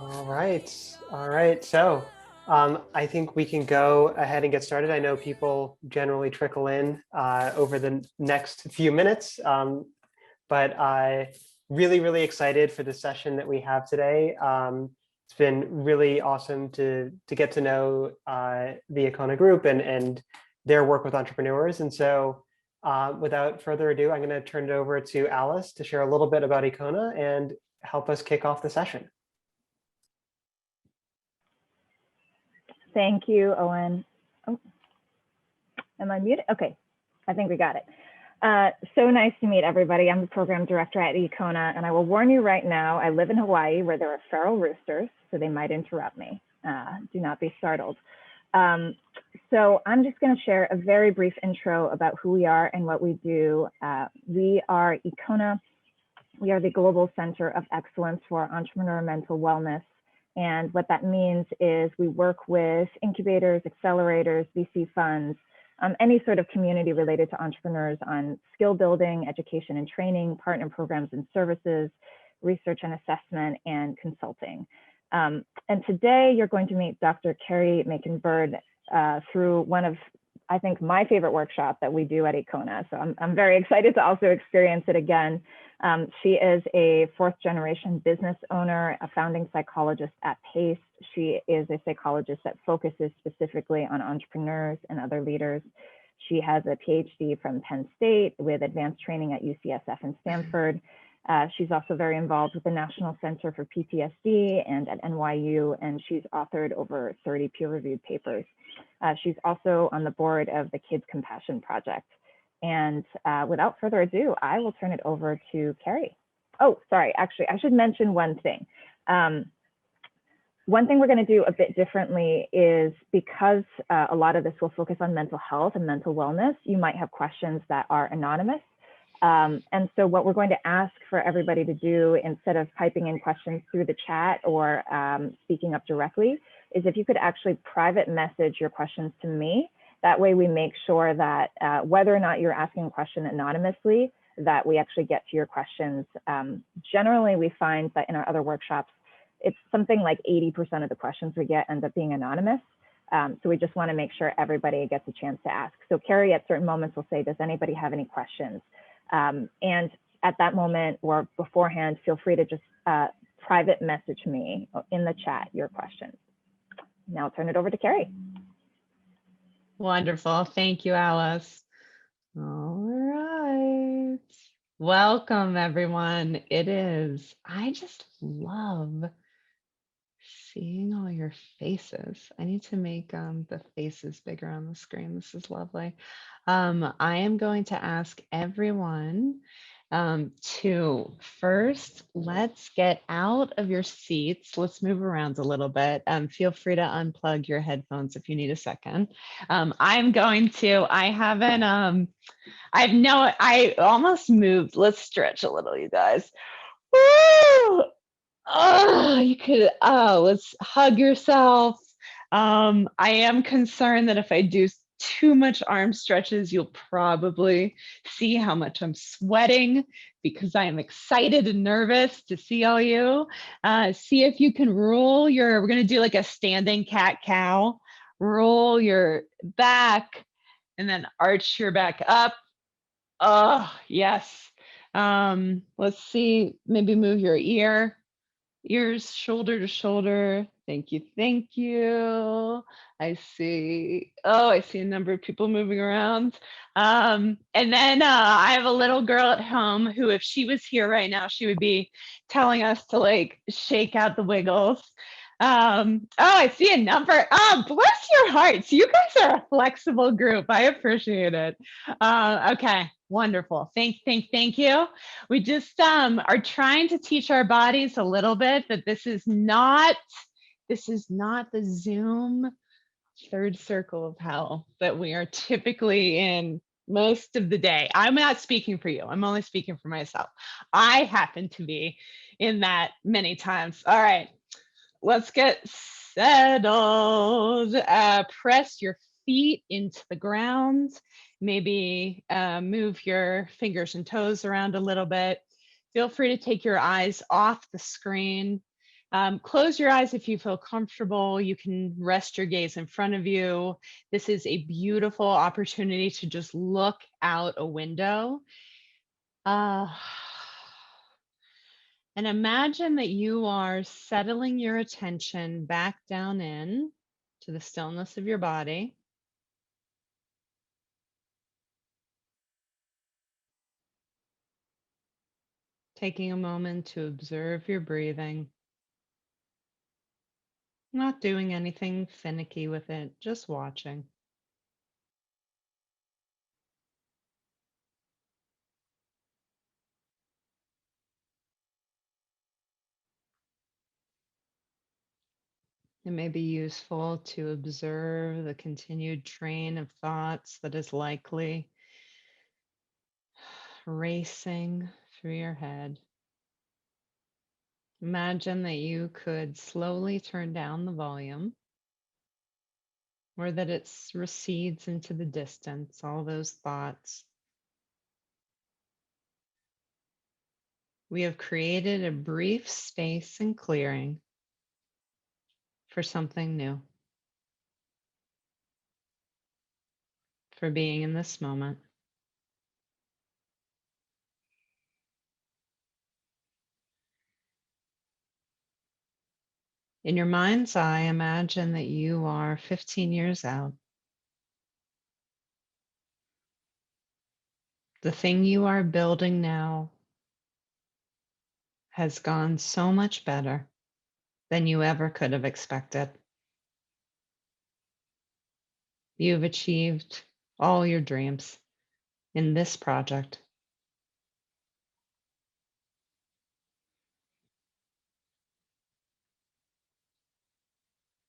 All right. All right. I think we can go ahead and get started. I know people generally trickle in over the next few minutes, but I really excited for the session that we have today. It's been really awesome to get to know the Econa group and their work with entrepreneurs. And so without further ado, I'm going to turn it over to Alice to share a little bit about Econa and help us kick off the session. Thank you, Owen. Oh, am I muted? Okay, I think we got it. So nice to meet everybody. I'm the program director at Econa, and I will warn you right now, I live in Hawaii where there are feral roosters, so they might interrupt me. Do not be startled. So I'm just going to share a very brief intro about who we are and what we do. We are Econa. We are the Global Center of Excellence for Entrepreneur Mental Wellness. And what that means is we work with incubators, accelerators, VC funds, any sort of community related to entrepreneurs on skill building, education and training, partner programs and services, research and assessment, and consulting. And today you're going to meet Dr. Kerry Makin-Byrd through one of, I think, my favorite workshop that we do at Econa. So I'm very excited to also experience it again. She is a fourth generation business owner, a founding psychologist at PACE. She is a psychologist that focuses specifically on entrepreneurs and other leaders. She has a PhD from Penn State with advanced training at UCSF and Stanford. She's also very involved with the National Center for PTSD and at NYU, and she's authored over 30 peer-reviewed papers. She's also on the board of the Kids Compassion Project. And without further ado, I will turn it over to Kerry. Oh, sorry, actually, I should mention one thing. One thing we're going to do a bit differently is because a lot of this will focus on mental health and mental wellness, you might have questions that are anonymous. And so what we're going to ask for everybody to do, instead of typing in questions through the chat or speaking up directly, is if you could actually private message your questions to me. That way we make sure that whether or not you're asking a question anonymously, that we actually get to your questions. Generally, we find that in our other workshops, it's something like 80% of the questions we get end up being anonymous. So we just want to make sure everybody gets a chance to ask. So Kerry at certain moments will say, does anybody have any questions? And at that moment or beforehand, feel free to just private message me in the chat your questions. Now I'll turn it over to Kerry. Wonderful. Thank you, Alice. All right. Welcome, everyone. I just love seeing all your faces. I need to make the faces bigger on the screen. This is lovely. I am going to ask everyone to first, let's get out of your seats. Let's move around a little bit. Feel free to unplug your headphones if you need a second. I almost moved. Let's stretch a little, you guys. Woo! Let's hug yourself. I am concerned that if I do too much arm stretches, you'll probably see how much I'm sweating because I am excited and nervous to see all you. See if you can we're going to do like a standing cat-cow. Roll your back and then arch your back up. Oh, yes. Let's see, maybe move your ears shoulder to shoulder. Thank you. Thank you. I see a number of people moving around. And then I have a little girl at home who, if she was here right now, she would be telling us to like shake out the wiggles. I see a number. Oh, bless your hearts. You guys are a flexible group. I appreciate it. Okay, wonderful. Thank you. We just are trying to teach our bodies a little bit that this is not the Zoom third circle of hell that we are typically in most of the day. I'm not speaking for you. I'm only speaking for myself. I happen to be in that many times. All right, let's get settled. Press your feet into the ground. Maybe move your fingers and toes around a little bit. Feel free to take your eyes off the screen. Close your eyes if you feel comfortable. You can rest your gaze in front of you. This is a beautiful opportunity to just look out a window. Uh, and imagine that you are settling your attention back down in to the stillness of your body. Taking a moment to observe your breathing. Not doing anything finicky with it, just watching. It may be useful to observe the continued train of thoughts that is likely racing through your head. Imagine that you could slowly turn down the volume, or that it recedes into the distance, all those thoughts. We have created a brief space and clearing for something new, for being in this moment. In your mind's eye, imagine that you are 15 years out. The thing you are building now has gone so much better than you ever could have expected. You've achieved all your dreams in this project.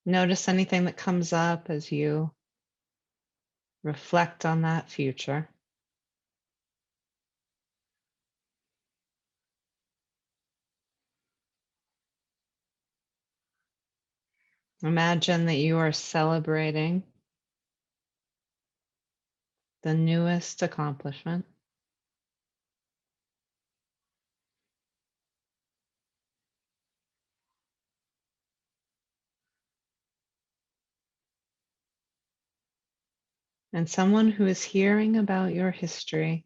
Notice anything that comes up as you reflect on that future. Imagine that you are celebrating the newest accomplishment. And someone who is hearing about your history,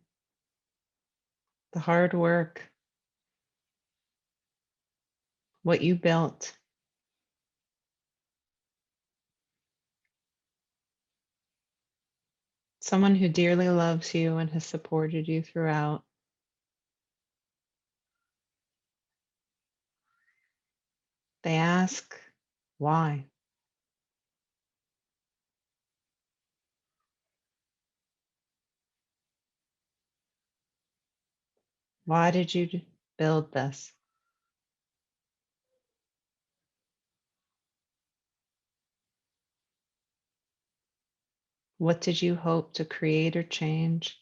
the hard work, what you built, someone who dearly loves you and has supported you throughout. They ask, why? Why did you build this? What did you hope to create or change?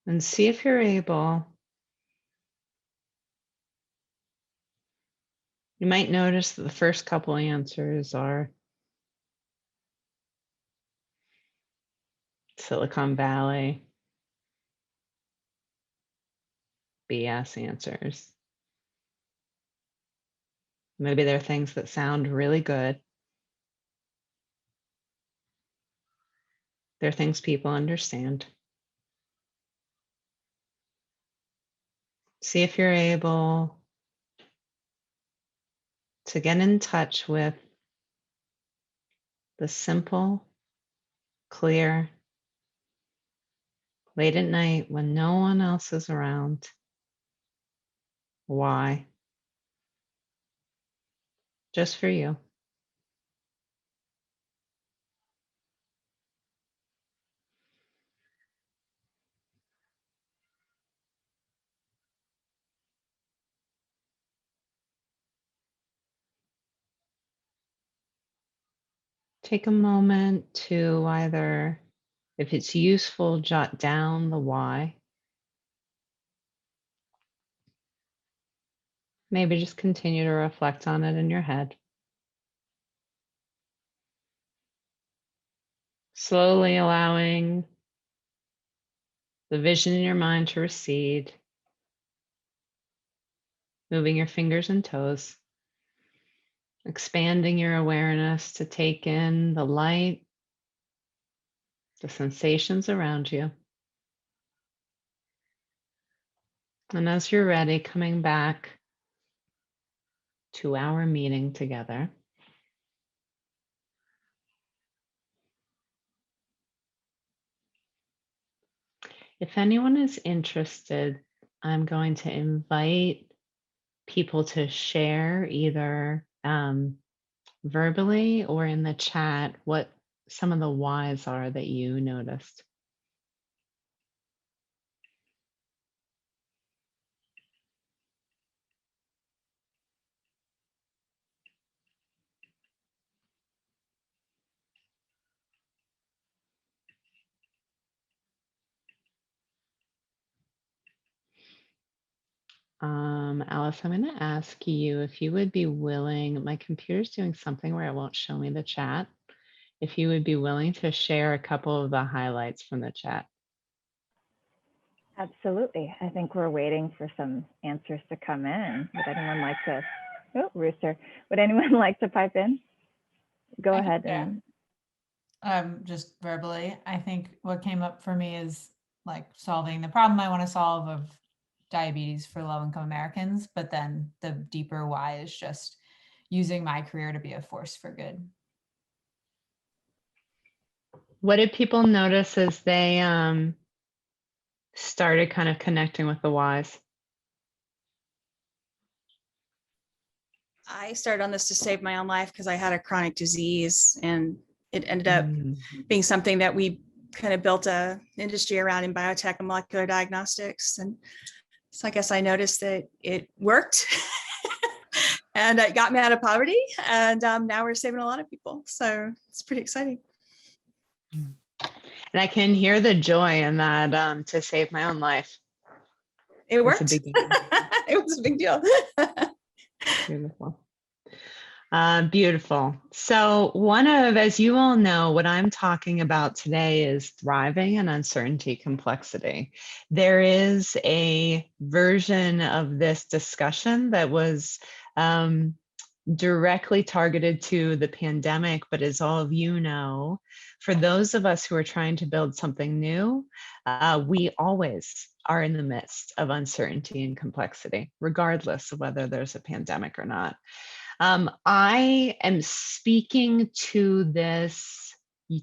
And see if you're able. You might notice that the first couple answers are Silicon Valley BS answers. Maybe they're things that sound really good. They're things people understand. See if you're able to get in touch with the simple, clear, late at night when no one else is around. Why? Just for you. Take a moment to either, if it's useful, jot down the why. Maybe just continue to reflect on it in your head. Slowly allowing the vision in your mind to recede, moving your fingers and toes, expanding your awareness to take in the light, the sensations around you. And as you're ready, coming back to our meeting together. If anyone is interested, I'm going to invite people to share either verbally or in the chat what some of the whys are that you noticed. Alice, I'm going to ask you if you would be willing, my computer's doing something where it won't show me the chat. If you would be willing to share a couple of the highlights from the chat. Absolutely. I think we're waiting for some answers to come in. Would anyone like to, oh, Rooster, would anyone like to pipe in? Go ahead. Yeah. And Just verbally, I think what came up for me is like solving the problem I want to solve of diabetes for low-income Americans, but then the deeper why is just using my career to be a force for good. What did people notice as they started kind of connecting with the whys? I started on this to save my own life because I had a chronic disease, and it ended up being something that we kind of built a industry around in biotech and molecular diagnostics. And so I guess I noticed that it worked and it got me out of poverty. And now we're saving a lot of people. So it's pretty exciting. And I can hear the joy in that to save my own life. It worked. It's a big It was a big deal. Beautiful. Beautiful. So as you all know, what I'm talking about today is thriving in uncertainty complexity. There is a version of this discussion that was directly targeted to the pandemic, but as all of you know, for those of us who are trying to build something new, we always are in the midst of uncertainty and complexity, regardless of whether there's a pandemic or not. I am speaking to this,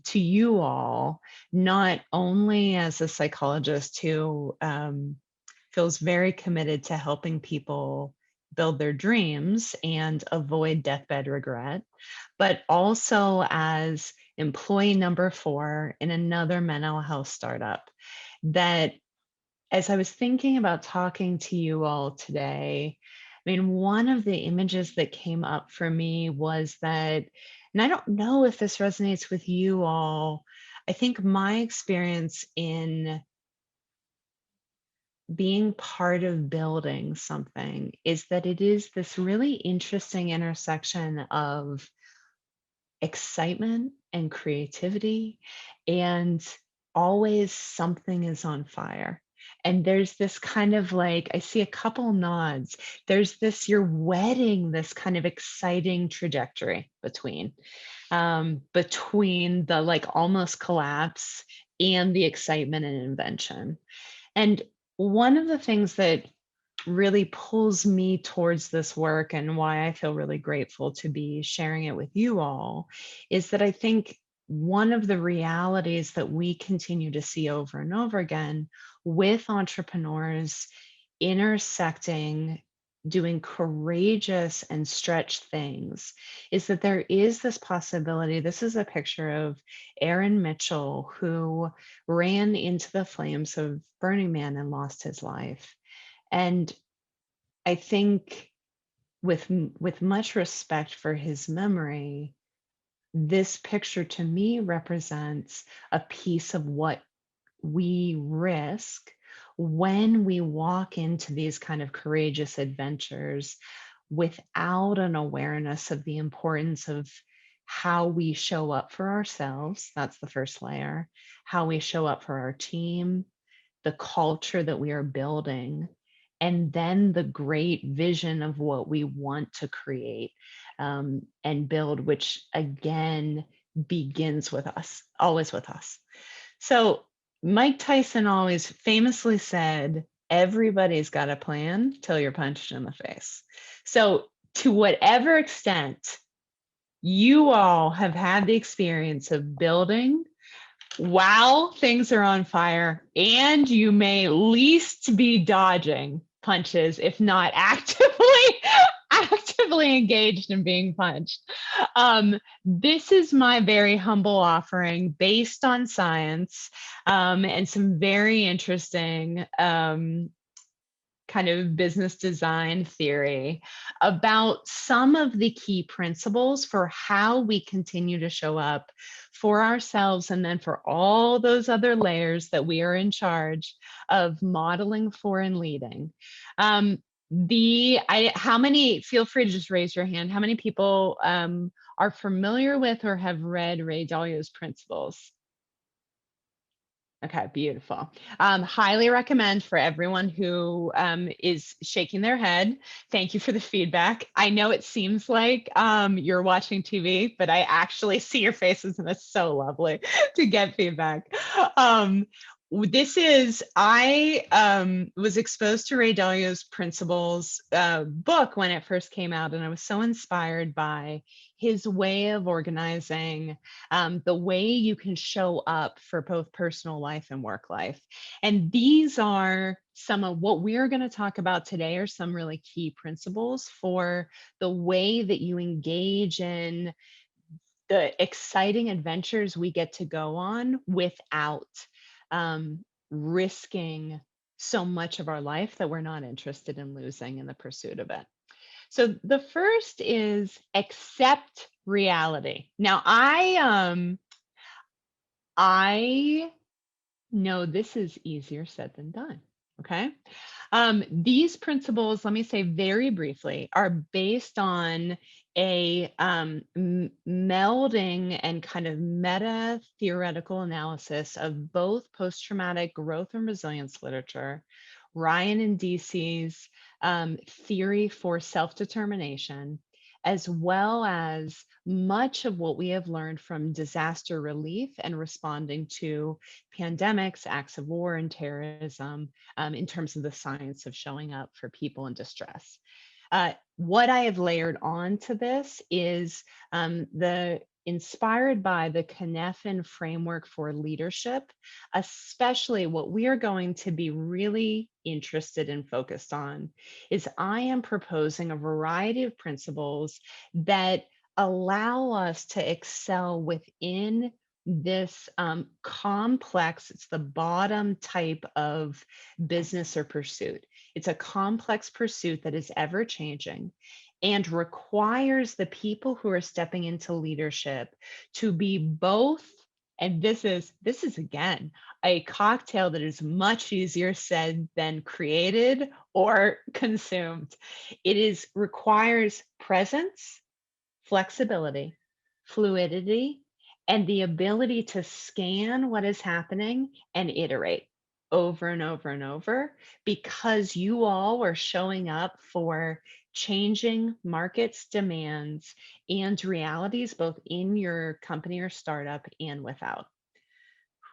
to you all, not only as a psychologist who feels very committed to helping people build their dreams and avoid deathbed regret, but also as employee number 4 in another mental health startup. That as I was thinking about talking to you all today, I mean, one of the images that came up for me was that, and I don't know if this resonates with you all, I think my experience in being part of building something is that it is this really interesting intersection of excitement and creativity, and always something is on fire. And there's this kind of like, I see a couple nods. There's this, you're wedding this kind of exciting trajectory between the like almost collapse and the excitement and invention. And one of the things that really pulls me towards this work and why I feel really grateful to be sharing it with you all is that I think one of the realities that we continue to see over and over again with entrepreneurs intersecting doing courageous and stretched things is that there is this possibility. This is a picture of Aaron Mitchell, who ran into the flames of Burning Man and lost his life. And I think with much respect for his memory, this picture to me represents a piece of what we risk when we walk into these kind of courageous adventures without an awareness of the importance of how we show up for ourselves. That's the first layer. How we show up for our team, the culture that we are building, and then the great vision of what we want to create and build, which again begins with us, always with us. So Mike Tyson always famously said, everybody's got a plan till you're punched in the face. So to whatever extent you all have had the experience of building while things are on fire, and you may least be dodging punches, if not actively engaged in being punched. This is my very humble offering based on science and some very interesting kind of business design theory about some of the key principles for how we continue to show up for ourselves and then for all those other layers that we are in charge of modeling for and leading. How many, feel free to just raise your hand, how many people are familiar with or have read Ray Dalio's principles? Okay, beautiful. Highly recommend for everyone who is shaking their head. Thank you for the feedback. I know it seems like you're watching TV, but I actually see your faces and it's so lovely to get feedback. I was exposed to Ray Dalio's Principles book when it first came out, and I was so inspired by his way of organizing, the way you can show up for both personal life and work life. And these are some of what we're going to talk about today, are some really key principles for the way that you engage in the exciting adventures we get to go on without risking so much of our life that we're not interested in losing in the pursuit of it. So the first is accept reality. Now, I know this is easier said than done. Okay. These principles, let me say very briefly, are based on a melding and kind of meta theoretical analysis of both post-traumatic growth and resilience literature, Ryan and DC's theory for self-determination, as well as much of what we have learned from disaster relief and responding to pandemics, acts of war, and terrorism in terms of the science of showing up for people in distress. What I have layered onto this is inspired by the Cynefin framework for leadership, especially what we are going to be really interested and focused on is I am proposing a variety of principles that allow us to excel within this complex, it's the bottom type of business or pursuit. It's a complex pursuit that is ever changing and requires the people who are stepping into leadership to be both, and this is again, a cocktail that is much easier said than created or consumed. It requires presence, flexibility, fluidity, and the ability to scan what is happening and iterate over and over and over, because you all are showing up for changing markets, demands, and realities, both in your company or startup and without.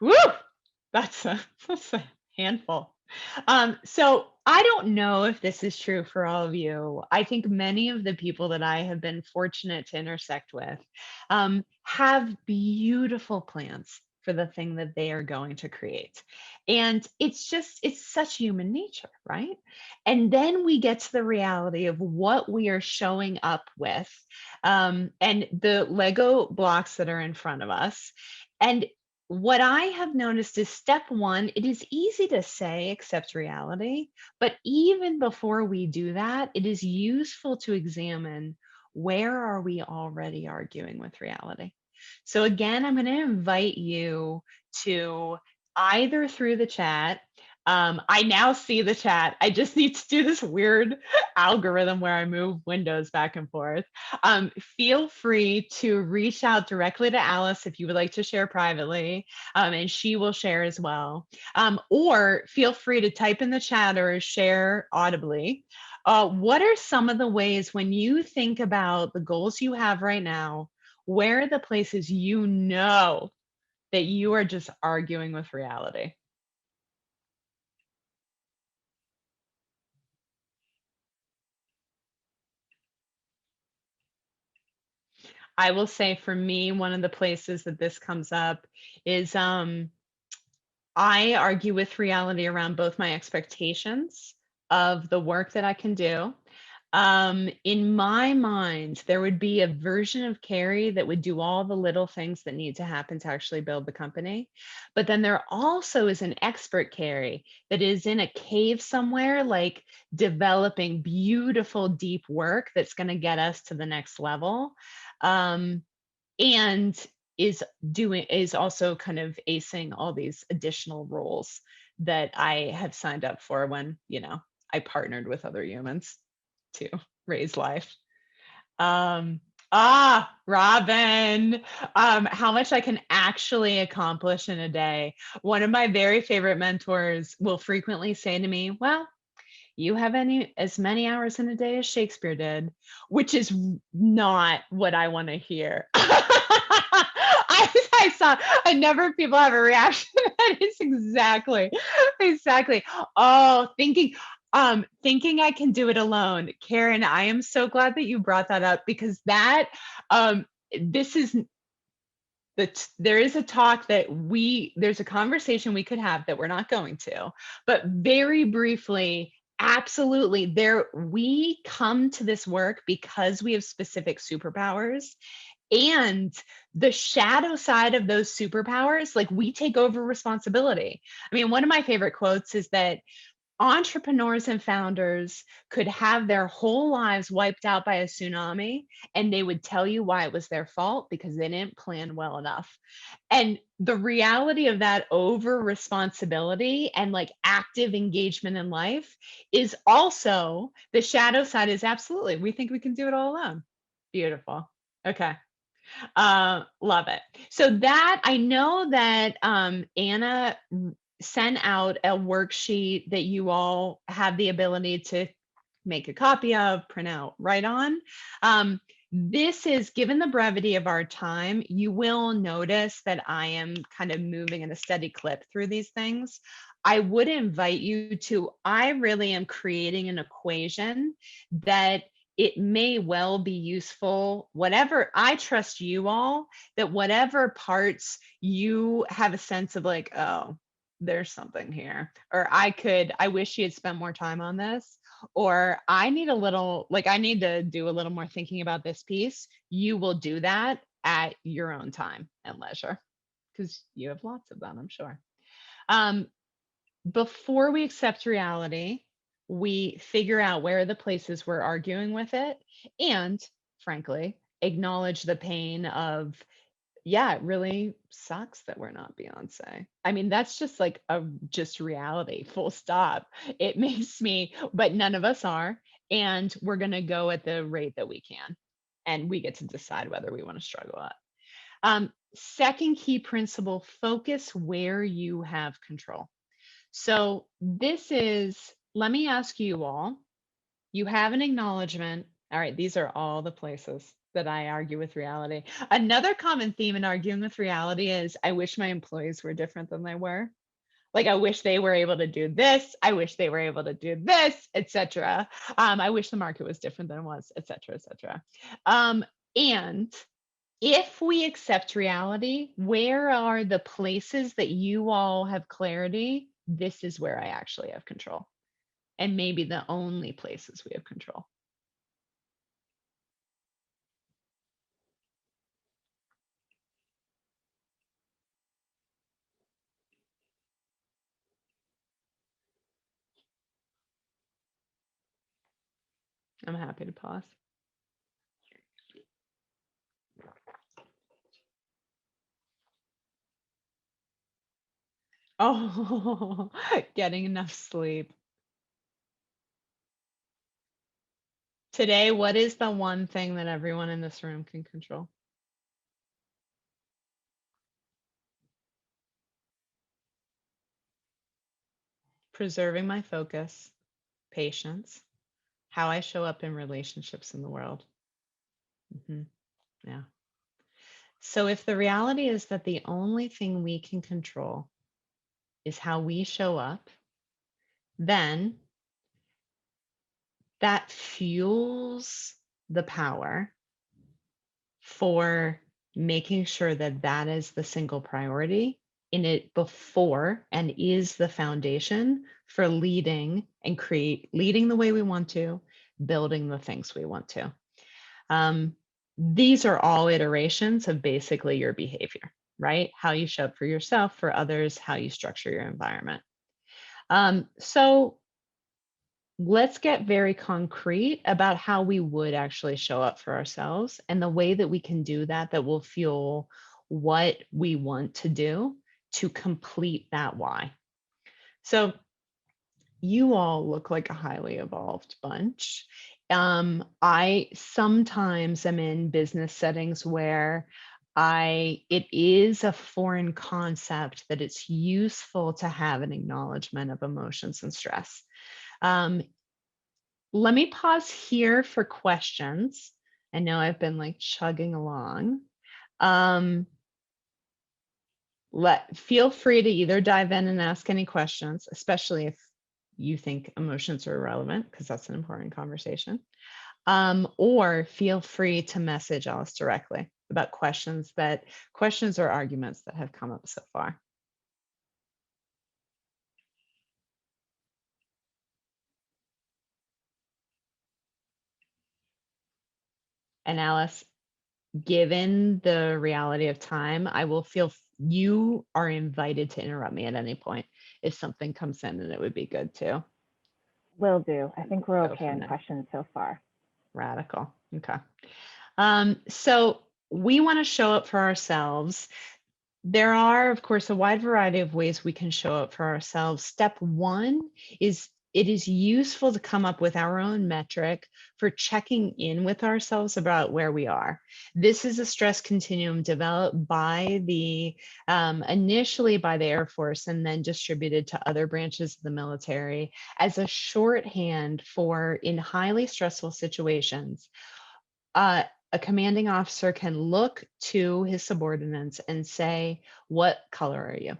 Woo! That's a handful. So I don't know if this is true for all of you. I think many of the people that I have been fortunate to intersect with have beautiful plans for the thing that they are going to create. And it's such human nature, right? And then we get to the reality of what we are showing up with and the Lego blocks that are in front of us. And what I have noticed is step one, it is easy to say accept reality, but even before we do that, it is useful to examine where are we already arguing with reality. So again, I'm going to invite you to either through the chat I now see the chat. I just need to do this weird algorithm where I move windows back and forth. Feel free to reach out directly to Alice if you would like to share privately, and she will share as well. Or feel free to type in the chat or share audibly. What are some of the ways when you think about the goals you have right now, where are the places you know that you are just arguing with reality? I will say for me, one of the places that this comes up is I argue with reality around both my expectations of the work that I can do. In my mind, there would be a version of Kerry that would do all the little things that need to happen to actually build the company. But then there also is an expert Kerry that is in a cave somewhere, like developing beautiful, deep work that's going to get us to the next level. And is also kind of acing all these additional roles that I have signed up for when, I partnered with other humans to raise life. Robin, how much I can actually accomplish in a day. One of my very favorite mentors will frequently say to me, well, you have as many hours in a day as Shakespeare did, which is not what I want to hear. I saw a number of people have a reaction. That is exactly. Oh, thinking I can do it alone. Karen, I am so glad that you brought that up, because that this is there is a talk that there's a conversation we could have that we're not going to, but very briefly, absolutely, we come to this work because we have specific superpowers, and the shadow side of those superpowers, like, we take over responsibility. I mean, one of my favorite quotes is that entrepreneurs and founders could have their whole lives wiped out by a tsunami, and they would tell you why it was their fault, because they didn't plan well enough. And the reality of that over responsibility and like active engagement in life is also the shadow side. Is absolutely, we think we can do it all alone. Beautiful. Okay. Love it. So that, I know that Anna sent out a worksheet that you all have the ability to make a copy of, print out, write on. This is, given the brevity of our time, you will notice that I am kind of moving in a steady clip through these things. I would invite you to, I really am creating an equation that it may well be useful, whatever, I trust you all, that whatever parts you have a sense of like, oh, there's something here, or I wish you had spent more time on this, or I need to do a little more thinking about this piece. You will do that at your own time and leisure, because you have lots of them, I'm sure. Before we accept reality, we figure out where are the places we're arguing with it, and frankly, acknowledge the pain of, yeah, it really sucks that we're not Beyonce. I mean, that's just like just reality, full stop. It makes me, but none of us are. And we're going to go at the rate that we can. And we get to decide whether we want to struggle up. Second key principle, focus where you have control. So this is, let me ask you all, you have an acknowledgement. All right, these are all the places that I argue with reality. Another common theme in arguing with reality is, I wish my employees were different than they were. Like, I wish they were able to do this. I wish they were able to do this, etc. I wish the market was different than it was, etc., etc. And if we accept reality, where are the places that you all have clarity? This is where I actually have control. And maybe the only places we have control. I'm happy to pause. Oh, getting enough sleep. Today, what is the one thing that everyone in this room can control? Preserving my focus, patience, how I show up in relationships in the world. Yeah. So if the reality is that the only thing we can control is how we show up, then that fuels the power for making sure that that is the single priority in it before and is the foundation for leading and leading the way we want to, building the things we want to. These are all iterations of basically your behavior, right? How you show up for yourself, for others, how you structure your environment. So let's get very concrete about how we would actually show up for ourselves and the way that we can do that, that will fuel what we want to do to complete that why. So you all look like a highly evolved bunch. I sometimes am in business settings where it is a foreign concept that it's useful to have an acknowledgement of emotions and stress. Let me pause here for questions. I know I've been like chugging along. Feel free to either dive in and ask any questions, especially if you think emotions are irrelevant, because that's an important conversation. Or feel free to message us directly about questions or arguments that have come up so far. And Alice, given the reality of time, I will feel you are invited to interrupt me at any point if something comes in, and it would be good to. Will do. I think we're Go okay from on there. questions so far. Radical. Okay. So we want to show up for ourselves. There are, of course, a wide variety of ways we can show up for ourselves. Step one is it is useful to come up with our own metric for checking in with ourselves about where we are. This is a stress continuum developed by initially by the Air Force and then distributed to other branches of the military as a shorthand for, in highly stressful situations, a commanding officer can look to his subordinates and say, what color are you?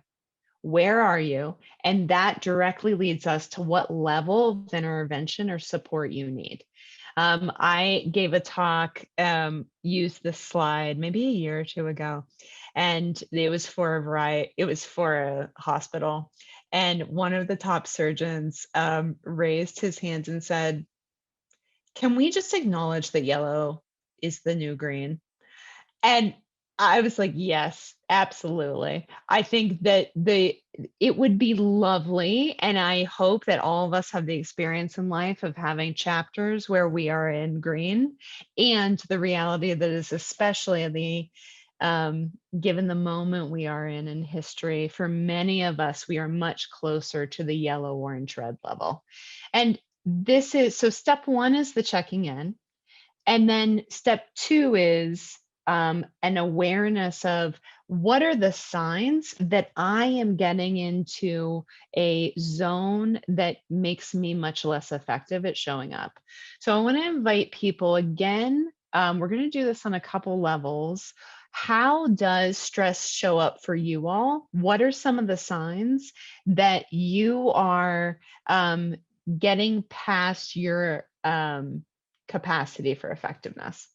Where are you? And that directly leads us to what level of intervention or support you need. I gave a talk, used this slide maybe a year or two ago, and it was for a hospital. And one of the top surgeons raised his hands and said, can we just acknowledge that yellow is the new green? And I was like, yes, absolutely. I think that it would be lovely. And I hope that all of us have the experience in life of having chapters where we are in green, and the reality that is especially given the moment we are in history, for many of us, we are much closer to the yellow orange red level. And so step one is the checking in. And then step two is an awareness of what are the signs that I am getting into a zone that makes me much less effective at showing up. So I want to invite people again. We're going to do this on a couple levels. How does stress show up for you all? What are some of the signs that you are getting past your capacity for effectiveness?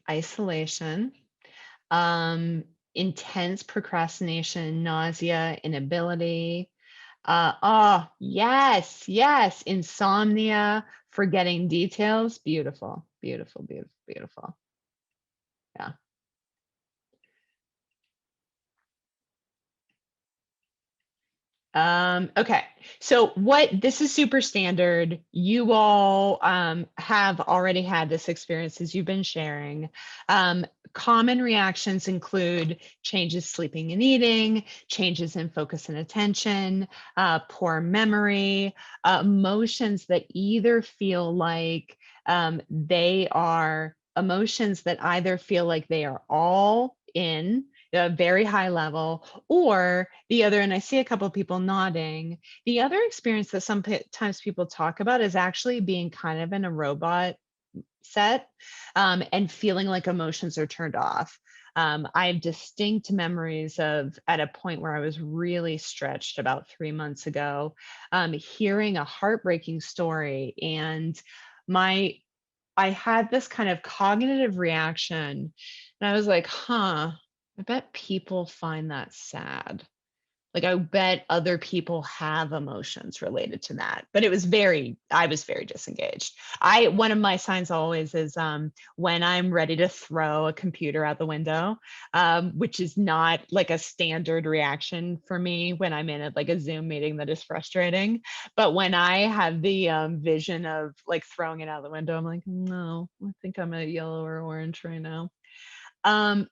Isolation, intense procrastination, nausea, inability. Oh, yes, insomnia, forgetting details. Beautiful, beautiful, beautiful, beautiful. Yeah. Okay, so this is super standard. You all have already had this experience as you've been sharing. Common reactions include changes sleeping and eating, changes in focus and attention, poor memory, emotions that either feel like they are emotions that either feel like they are all in a very high level, or the other, and I see a couple of people nodding, the other experience that sometimes people talk about is actually being kind of in a robot set and feeling like emotions are turned off. I have distinct memories of at a point where I was really stretched about 3 months ago, hearing a heartbreaking story, and I had this kind of cognitive reaction, and I was like, huh, I bet people find that sad. Like, I bet other people have emotions related to that. But I was very disengaged. One of my signs always is when I'm ready to throw a computer out the window, which is not like a standard reaction for me when I'm in like a Zoom meeting that is frustrating. But when I have the vision of like throwing it out the window, I'm like, no, I think I'm at yellow or orange right now.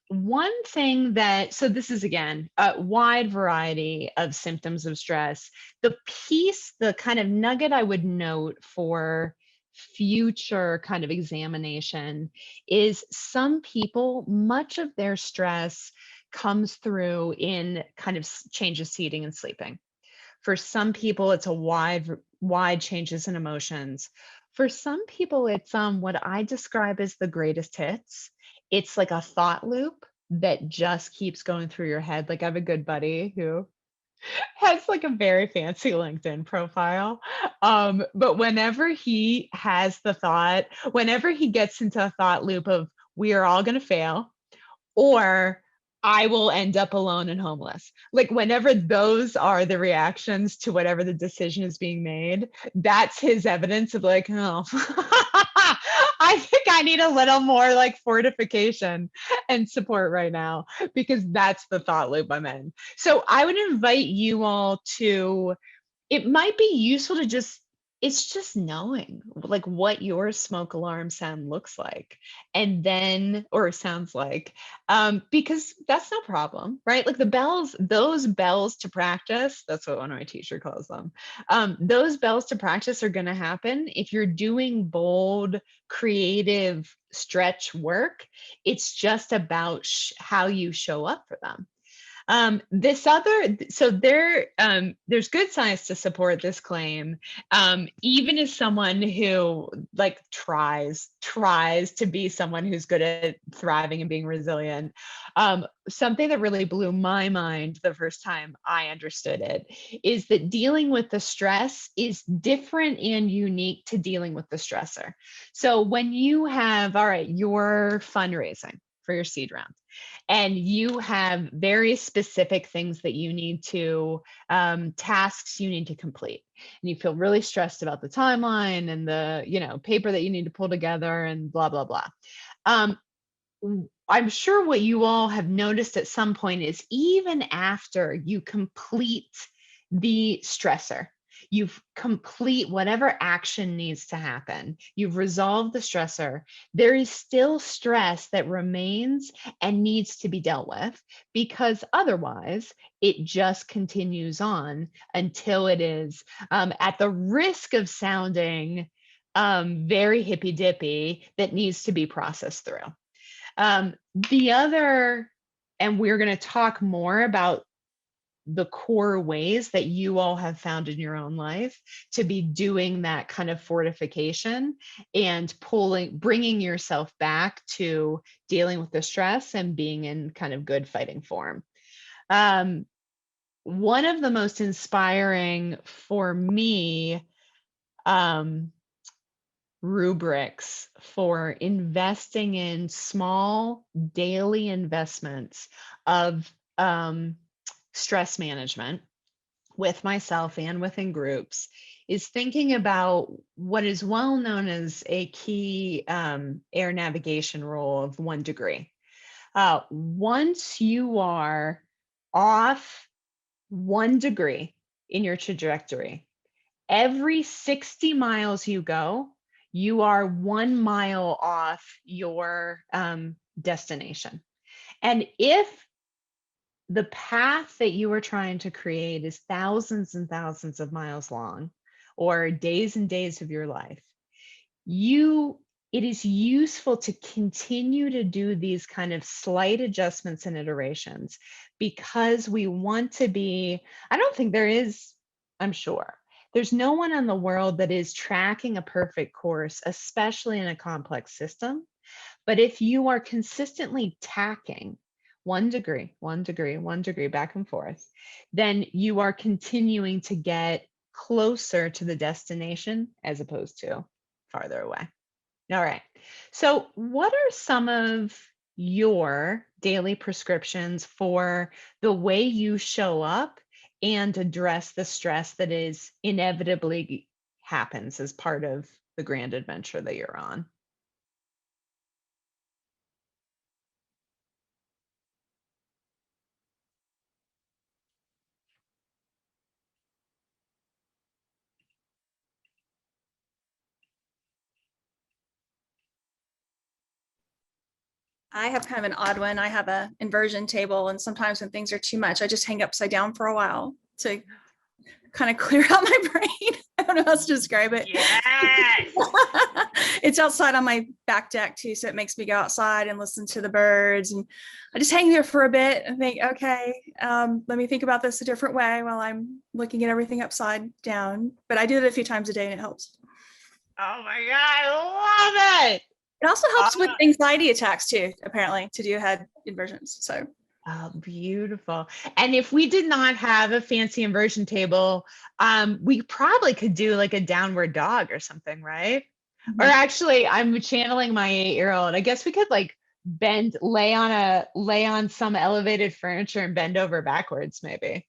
One thing so this is again, a wide variety of symptoms of stress. The kind of nugget I would note for future kind of examination is some people, much of their stress comes through in kind of changes to eating and sleeping. For some people, it's a wide changes in emotions. For some people, it's what I describe as the greatest hits. It's like a thought loop that just keeps going through your head. Like, I have a good buddy who has like a very fancy LinkedIn profile. But whenever he has whenever he gets into a thought loop of we are all going to fail, or I will end up alone and homeless. Like, whenever those are the reactions to whatever the decision is being made, that's his evidence of like, oh, I think I need a little more like fortification and support right now, because that's the thought loop I'm in. So I would invite you all to, it might be useful to it's just knowing like what your smoke alarm sound looks like, and then, or sounds like, because that's no problem, right? Like those bells to practice, that's what one of my teacher calls them. Those bells to practice are going to happen if you're doing bold, creative stretch work. It's just about how you show up for them. There's good science to support this claim. Even as someone who like tries to be someone who's good at thriving and being resilient, something that really blew my mind the first time I understood it is that dealing with the stress is different and unique to dealing with the stressor. So when you have, all right, you're fundraising for your seed round, and you have very specific things that you need to, tasks you need to complete, and you feel really stressed about the timeline and the paper that you need to pull together and blah blah blah. I'm sure what you all have noticed at some point is even after you complete the stressor, you've complete whatever action needs to happen, you've resolved the stressor, there is still stress that remains and needs to be dealt with, because otherwise it just continues on until it is, at the risk of sounding very hippy dippy, that needs to be processed through. The other, and we're going to talk more about the core ways that you all have found in your own life to be doing that kind of fortification and bringing yourself back to dealing with the stress and being in kind of good fighting form. One of the most inspiring for me, rubrics for investing in small daily investments of stress management with myself and within groups is thinking about what is well known as a key air navigation rule of 1 degree. Once you are off 1 degree in your trajectory. Every 60 miles you go, you are 1 mile off your destination. And if the path that you are trying to create is thousands and thousands of miles long, or days and days of your life, it is useful to continue to do these kind of slight adjustments and iterations, because we want to be, I don't think there is, I'm sure, there's no one in the world that is tracking a perfect course, especially in a complex system. But if you are consistently tacking 1 degree, 1 degree, 1 degree back and forth, then you are continuing to get closer to the destination as opposed to farther away. All right. So what are some of your daily prescriptions for the way you show up and address the stress that is inevitably happens as part of the grand adventure that you're on? I have kind of an odd one. I have a inversion table, and sometimes when things are too much, I just hang upside down for a while to kind of clear out my brain. I don't know how else to describe it. Yes. It's outside on my back deck too, so it makes me go outside and listen to the birds. And I just hang there for a bit and think, okay, let me think about this a different way while I'm looking at everything upside down. But I do it a few times a day and it helps. Oh my God, I love it. It also helps with anxiety attacks too, apparently, to do head inversions. So Oh, beautiful. And if we did not have a fancy inversion table, we probably could do like a downward dog or something, right? Or actually, I'm channeling my 8-year-old. I guess we could like lay on some elevated furniture and bend over backwards, maybe.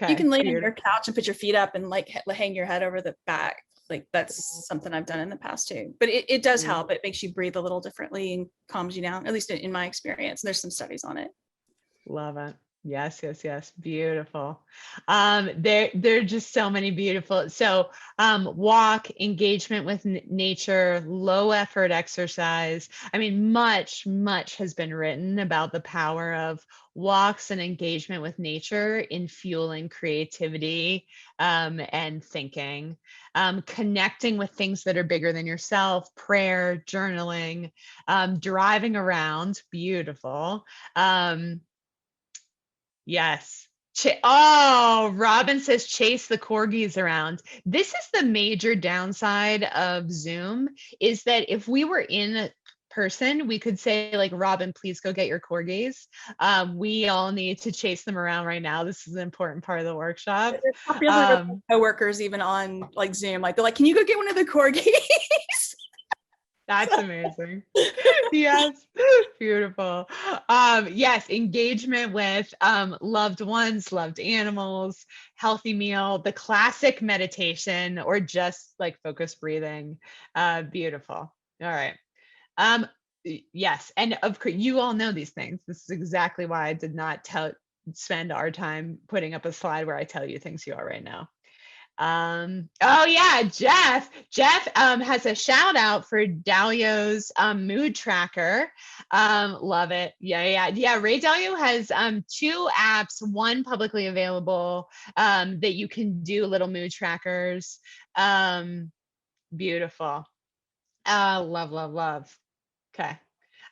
Okay. you can lay on beautiful. your couch and put your feet up and like hang your head over the back. Like that's something I've done in the past too. But it does help. It makes you breathe a little differently and calms you down, at least in my experience. There's some studies on it. Love it. Yes, yes, yes. Beautiful. There are just so many beautiful. So walk, engagement with nature, low effort exercise. I mean, much has been written about the power of walks and engagement with nature in fueling creativity and thinking, connecting with things that are bigger than yourself, prayer, journaling, driving around, beautiful. Yes. Oh, Robin says chase the corgis around. This is the major downside of Zoom, is that if we were in person, we could say like, Robin, please go get your corgis. We all need to chase them around right now. This is an important part of the workshop. It's popular with coworkers even on like Zoom. Like they're like, can you go get one of the corgis? That's amazing. Yes, beautiful. Yes, engagement with loved ones, loved animals, healthy meal, the classic meditation, or just like focused breathing. Beautiful. All right. Yes, and of course, you all know these things. This is exactly why I did not spend our time putting up a slide where I tell you things you already know. Oh yeah, Jeff has a shout out for Dalio's mood tracker. Love it. Yeah. Ray Dalio has 2 apps, one publicly available that you can do little mood trackers. Beautiful. Love. Okay.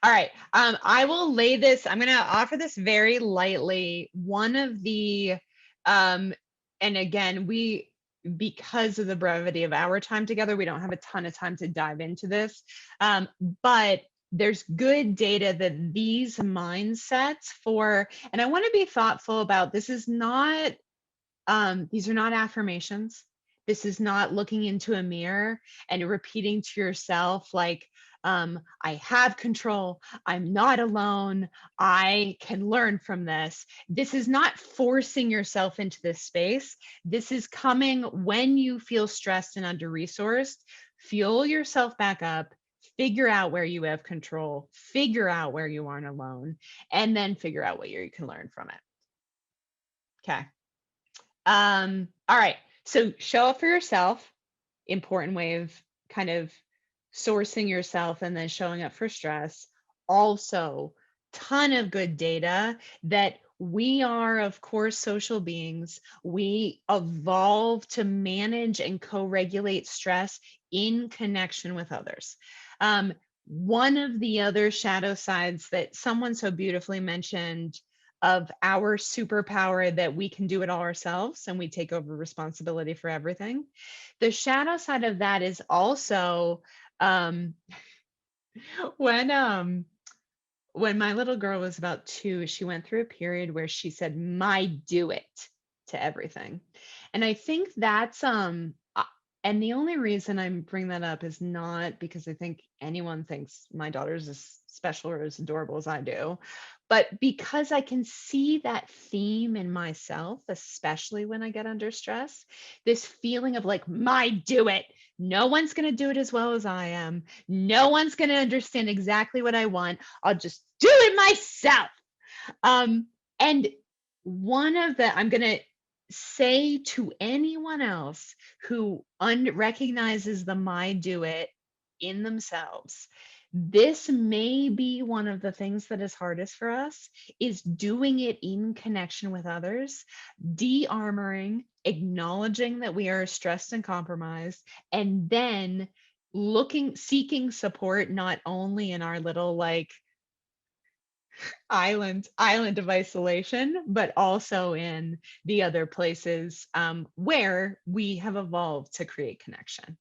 All right. I will lay this, I'm going to offer this very lightly. One of the and again, because of the brevity of our time together, we don't have a ton of time to dive into this. But there's good data that these mindsets and I want to be thoughtful about, these are not affirmations. This is not looking into a mirror and repeating to yourself like, I have control. I'm not alone. I can learn from this. This is not forcing yourself into this space. This is coming when you feel stressed and under-resourced. Fuel yourself back up, figure out where you have control, figure out where you aren't alone, and then figure out what you can learn from it. Okay. All right. So show up for yourself, important way of kind of sourcing yourself and then showing up for stress. Also, ton of good data that we are, of course, social beings. We evolve to manage and co-regulate stress in connection with others. One of the other shadow sides that someone so beautifully mentioned of our superpower that we can do it all ourselves and we take over responsibility for everything. The shadow side of that is also um, when when my little girl was about 2, she went through a period where she said, "My do it" to everything. And I think that's and the only reason I'm bringing that up is not because I think anyone thinks my daughter's as special or as adorable as I do, but because I can see that theme in myself, especially when I get under stress, this feeling of like, "My do it. No one's going to do it as well as I am. No one's going to understand exactly what I want. I'll just do it myself." And one of the, I'm going to say to anyone else who recognizes the "my do it" in themselves, this may be one of the things that is hardest for us, is doing it in connection with others, de-armoring, acknowledging that we are stressed and compromised, and then seeking support, not only in our little like island of isolation, but also in the other places where we have evolved to create connection.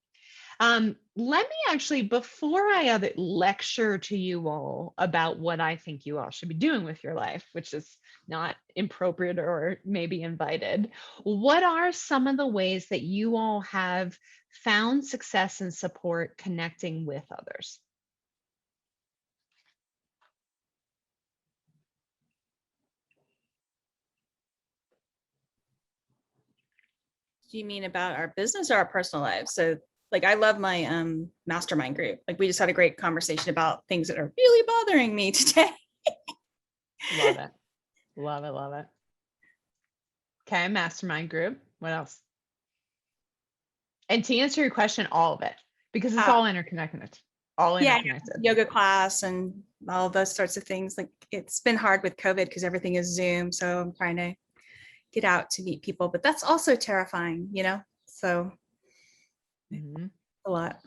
Let me actually, before I lecture to you all about what I think you all should be doing with your life, which is not appropriate or maybe invited, what are some of the ways that you all have found success and support connecting with others? Do you mean about our business or our personal lives? So like I love my mastermind group. Like we just had a great conversation about things that are really bothering me today. Love it. Love it. Love it. Okay, mastermind group. What else? And to answer your question, all of it, because it's all interconnected. All Yeah, interconnected. yoga class and all those sorts of things. Like it's been hard with COVID because everything is Zoom. So I'm trying to get out to meet people, but that's also terrifying, you know? So Mhm. a lot.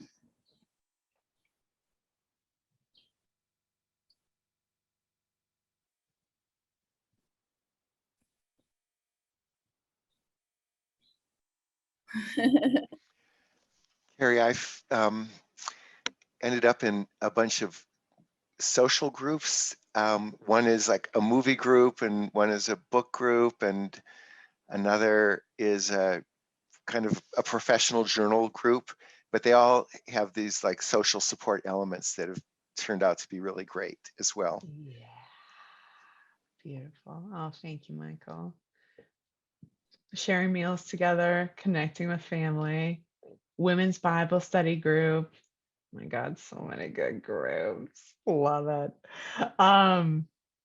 Harry, I've ended up in a bunch of social groups. One is like a movie group, and one is a book group, and another is a kind of a professional journal group. But they all have these like social support elements that have turned out to be really great as well. Yeah. Beautiful. Oh, thank you, Michael. Sharing meals together, connecting with family, women's Bible study group. Oh my God, so many good groups. Love it.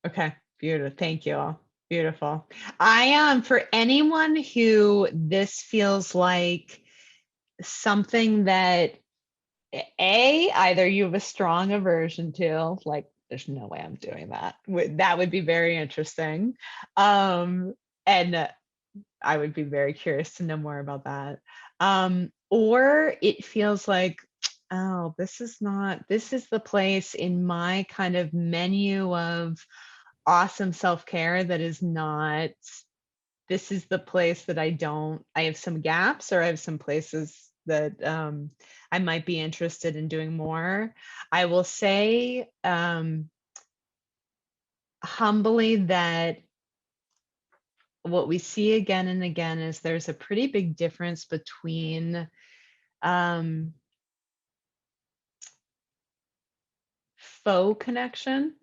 Okay, beautiful. Thank you all. Beautiful. For anyone who this feels like something that either you have a strong aversion to, like there's no way I'm doing that. That would be very interesting. And I would be very curious to know more about that. Or it feels like, oh, this is the place in my kind of menu of awesome self-care that is not, this is the place that I have some gaps, or I have some places that I might be interested in doing more. I will say humbly that what we see again and again is there's a pretty big difference between faux connection,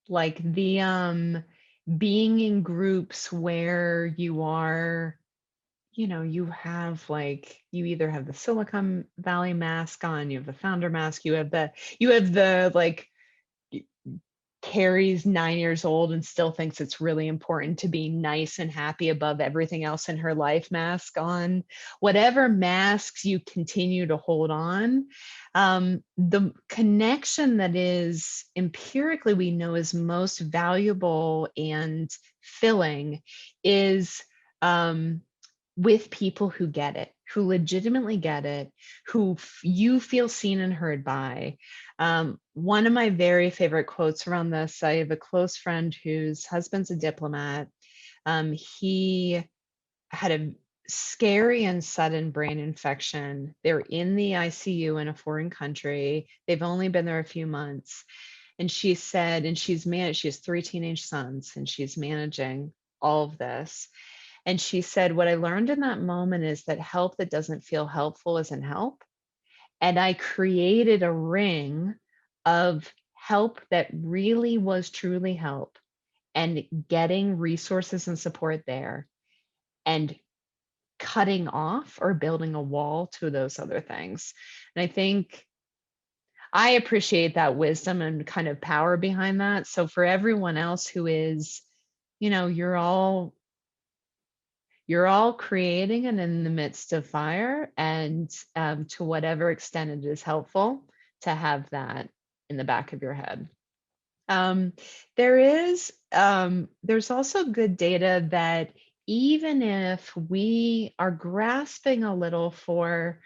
like the being in groups where you are, you have like, you either have the Silicon Valley mask on, you have the founder mask, you have the like Carrie's 9 years old and still thinks it's really important to be nice and happy above everything else in her life mask on. Whatever masks you continue to hold on, the connection that is empirically we know is most valuable and filling is with people who get it, who legitimately get it, who you feel seen and heard by. One of my very favorite quotes around this, I have a close friend whose husband's a diplomat. He had a scary and sudden brain infection. They're in the ICU in a foreign country. They've only been there a few months. And she said, and she has 3 teenage sons, and she's managing all of this. And she said, what I learned in that moment is that help that doesn't feel helpful isn't help. And I created a ring of help that really was truly help, and getting resources and support there, and cutting off or building a wall to those other things. And I think I appreciate that wisdom and kind of power behind that. So for everyone else who is, you're all creating and in the midst of fire, and to whatever extent it is helpful to have that in the back of your head. There's also good data that even if we are grasping a little for,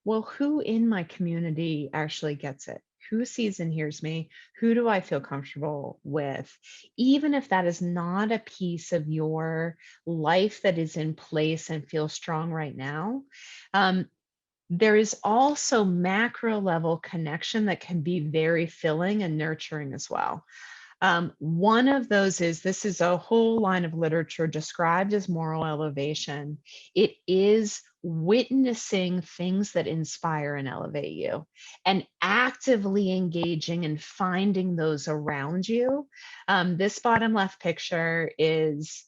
well, who in my community actually gets it? Who sees and hears me? Who do I feel comfortable with? Even if that is not a piece of your life that is in place and feels strong right now, there is also macro level connection that can be very filling and nurturing as well. One of those is, this is a whole line of literature described as moral elevation. It is witnessing things that inspire and elevate you, and actively engaging and finding those around you. This bottom left picture is,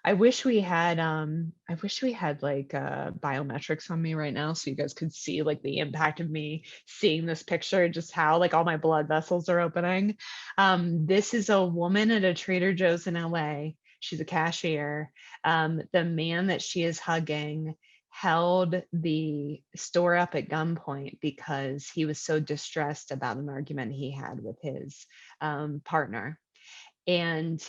I wish we had like biometrics on me right now so you guys could see like the impact of me seeing this picture, just how like all my blood vessels are opening. This is a woman at a Trader Joe's in LA. She's a cashier. The man that she is hugging held the store up at gunpoint because he was so distressed about an argument he had with his partner. And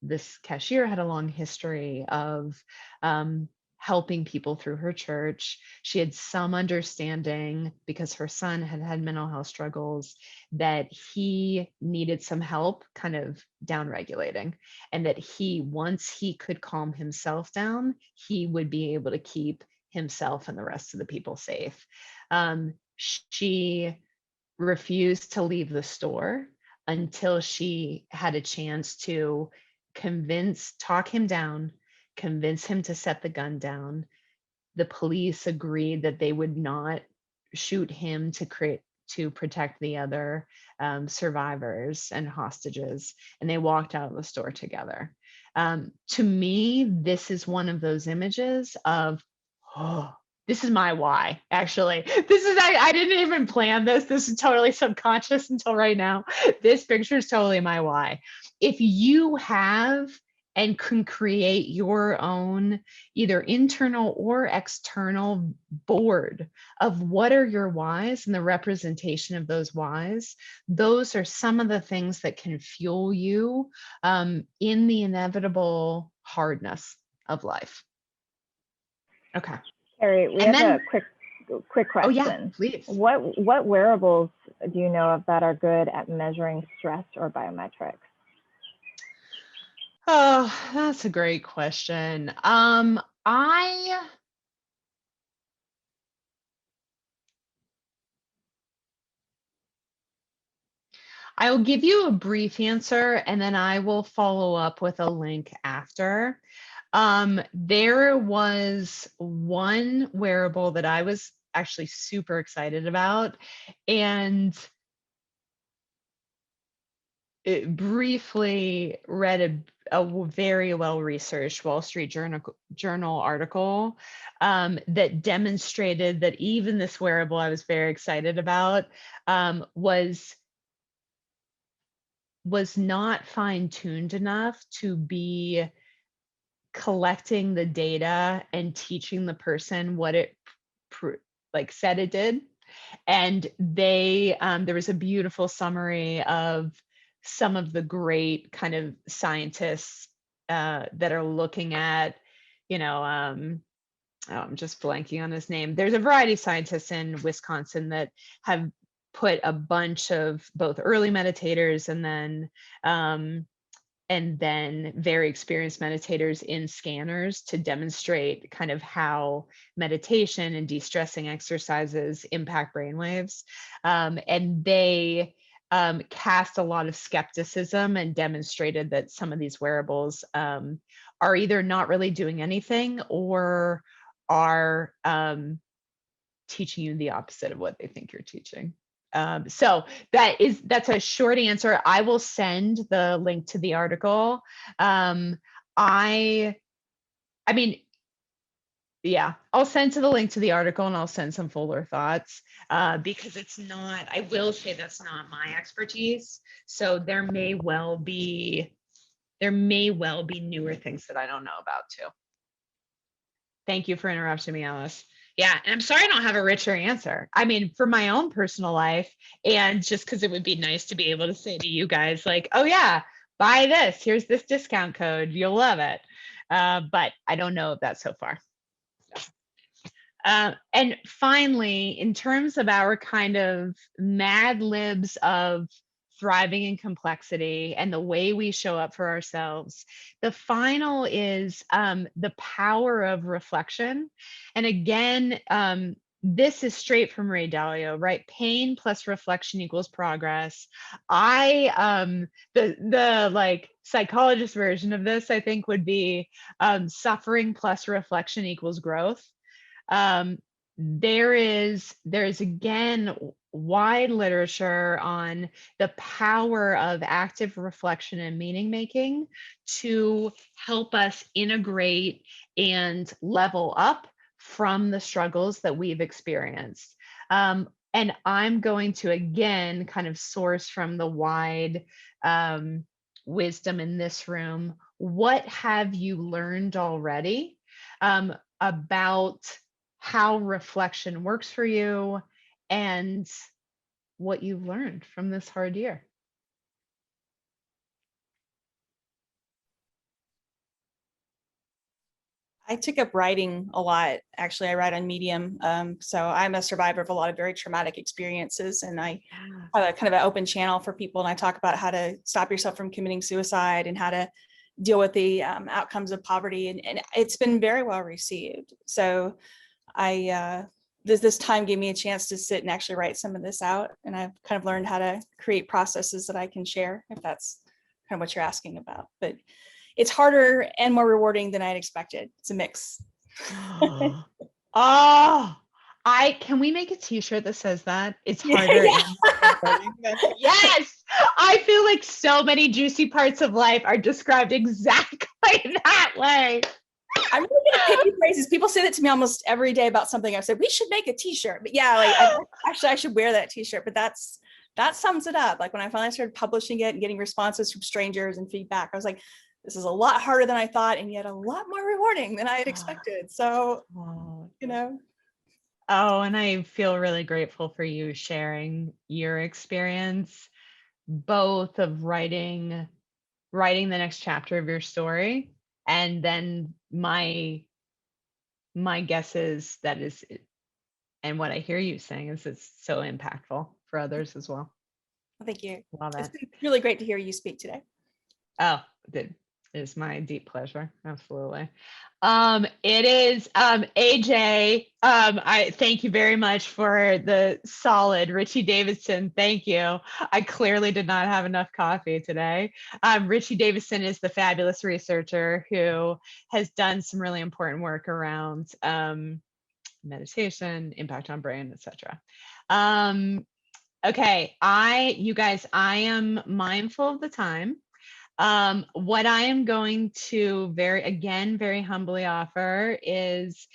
this cashier had a long history of helping people through her church. She had some understanding, because her son had had mental health struggles, that he needed some help kind of down regulating, and that once he could calm himself down, he would be able to keep himself and the rest of the people safe. She refused to leave the store until she had a chance to talk him down, convince him to set the gun down. The police agreed that they would not shoot him to protect the other survivors and hostages, and they walked out of the store together. To me, this is one of those images of, oh, this is my why, actually. I didn't even plan this. This is totally subconscious until right now. This picture is totally my why. If you have and can create your own either internal or external board of what are your whys and the representation of those whys, those are some of the things that can fuel you in the inevitable hardness of life. Okay. Carrie, we have a quick question. Oh yeah, please. What wearables do you know of that are good at measuring stress or biometrics? Oh, that's a great question. I will give you a brief answer, and then I will follow up with a link after. There was one wearable that I was actually super excited about, and briefly read a very well-researched Wall Street Journal article that demonstrated that even this wearable I was very excited about was not fine-tuned enough to be collecting the data and teaching the person what it said it did. And there was a beautiful summary of some of the great kind of scientists that are looking at, I'm just blanking on his name. There's a variety of scientists in Wisconsin that have put a bunch of both early meditators and then very experienced meditators in scanners to demonstrate kind of how meditation and de-stressing exercises impact brainwaves. And they cast a lot of skepticism and demonstrated that some of these wearables are either not really doing anything or are teaching you the opposite of what they think you're teaching. So that's a short answer. I will send the link to the article. I mean, yeah, I'll send the link to the article and I'll send some fuller thoughts because I will say that's not my expertise. So there may well be newer things that I don't know about too. Thank you for interrupting me, Alice. Yeah, and I'm sorry I don't have a richer answer. I mean, for my own personal life, and just because it would be nice to be able to say to you guys, like, oh yeah, buy this. Here's this discount code. You'll love it. But I don't know if that's so far. And finally, in terms of our kind of mad libs of thriving in complexity and the way we show up for ourselves, the final is the power of reflection. And again, this is straight from Ray Dalio, right? Pain plus reflection equals progress. The like psychologist version of this, I think, would be suffering plus reflection equals growth. There is again wide literature on the power of active reflection and meaning making to help us integrate and level up from the struggles that we've experienced. And I'm going to again kind of source from the wide wisdom in this room. What have you learned already about how reflection works for you and what you've learned from this hard year? I took up writing a lot. Actually, I write on Medium. So I'm a survivor of a lot of very traumatic experiences, and I have a kind of an open channel for people. And I talk about how to stop yourself from committing suicide and how to deal with the outcomes of poverty. And it's been very well received. So this time gave me a chance to sit and actually write some of this out. And I've kind of learned how to create processes that I can share, if that's kind of what you're asking about. But it's harder and more rewarding than I'd expected. It's a mix. Can we make a t-shirt that says that? It's harder and more rewarding. Yes, I feel like so many juicy parts of life are described exactly that way. I'm really good at picking phrases. People say that to me almost every day about something. I've said, we should make a t-shirt. But yeah, like I should wear that t-shirt. But that sums it up. Like when I finally started publishing it and getting responses from strangers and feedback, I was like, this is a lot harder than I thought, and yet a lot more rewarding than I had expected. So, you know. Oh, and I feel really grateful for you sharing your experience, both of writing the next chapter of your story, and then my guess is that is, and what I hear you saying is it's so impactful for others as well. Well, thank you. Love it. It's been really great to hear you speak today. Oh, it is my deep pleasure. Absolutely. It is AJ. I thank you very much for the solid Richie Davidson. Thank you. I clearly did not have enough coffee today. Richie Davidson is the fabulous researcher who has done some really important work around meditation, impact on brain, etc. Okay, you guys, I am mindful of the time. What I am going to very humbly offer is,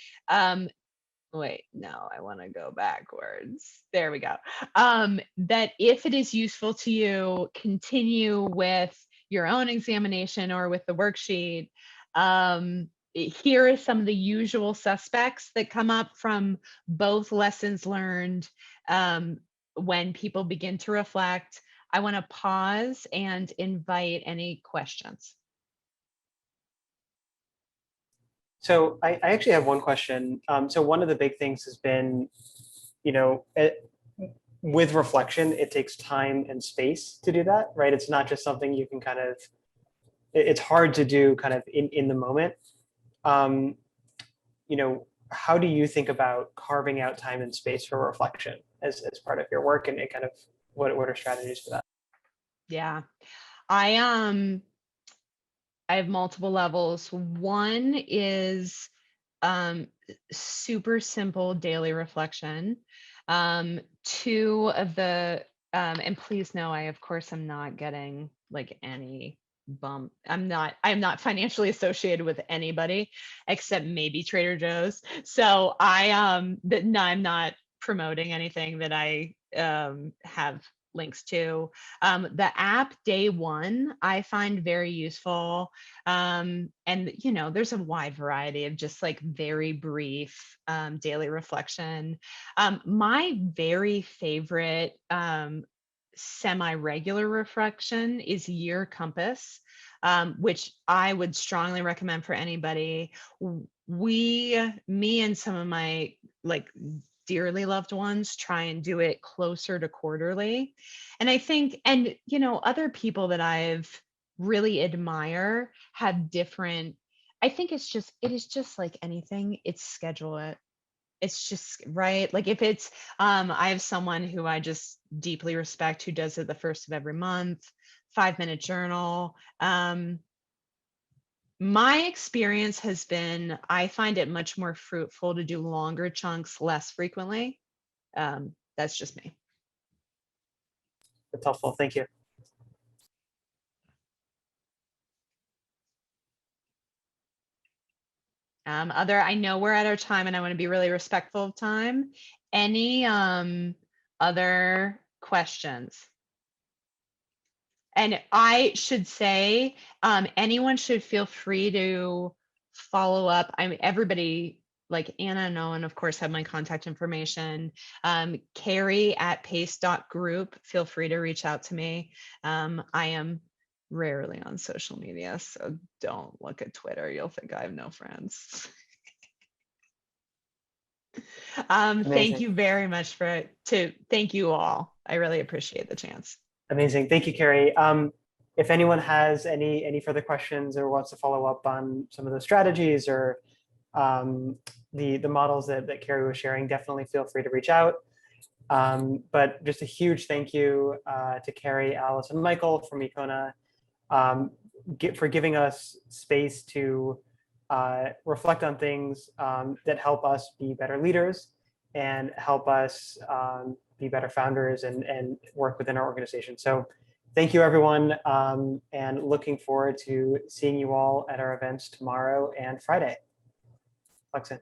wait, no, I want to go backwards. There we go. That if it is useful to you, continue with your own examination or with the worksheet. Here is some of the usual suspects that come up from both lessons learned when people begin to reflect. I want to pause and invite any questions. So I actually have one question. So one of the big things has been, with reflection, it takes time and space to do that, right? It's not just something you can it's hard to do kind of in the moment. Um, how do you think about carving out time and space for reflection as part of your work, and kind of what are strategies for that? Yeah, I have multiple levels. One is super simple daily reflection. Two of the, and please know, I of course am not getting like any bump. I'm not financially associated with anybody except maybe Trader Joe's. So no, I'm not promoting anything that I have links to. The app Day One I find very useful. And there's a wide variety of just like very brief daily reflection. My very favorite semi-regular reflection is Year Compass, which I would strongly recommend for anybody. Me and some of my like dearly loved ones try and do it closer to quarterly. And I think, and other people that I've really admire have different, I think it is just like anything, it's schedule it. It's just right. Like if it's, I have someone who I just deeply respect who does it the first of every month, 5-minute journal. My experience has been, I find it much more fruitful to do longer chunks less frequently. That's just me. That's helpful. Thank you. I know we're at our time and I want to be really respectful of time. Any other questions? And I should say, anyone should feel free to follow up. I mean, everybody, like Anna and Owen, of course, have my contact information. Kerry at pace.group, feel free to reach out to me. I am rarely on social media, so don't look at Twitter. You'll think I have no friends. Thank you very much thank you all. I really appreciate the chance. Amazing. Thank you, Kerry. If anyone has any further questions or wants to follow up on some of the strategies or the models that Kerry was sharing, definitely feel free to reach out. But just a huge thank you to Kerry, Alice, and Michael from Econa for giving us space to reflect on things that help us be better leaders and help us be better founders and work within our organization. So thank you, everyone, and looking forward to seeing you all at our events tomorrow and Friday. Flex in.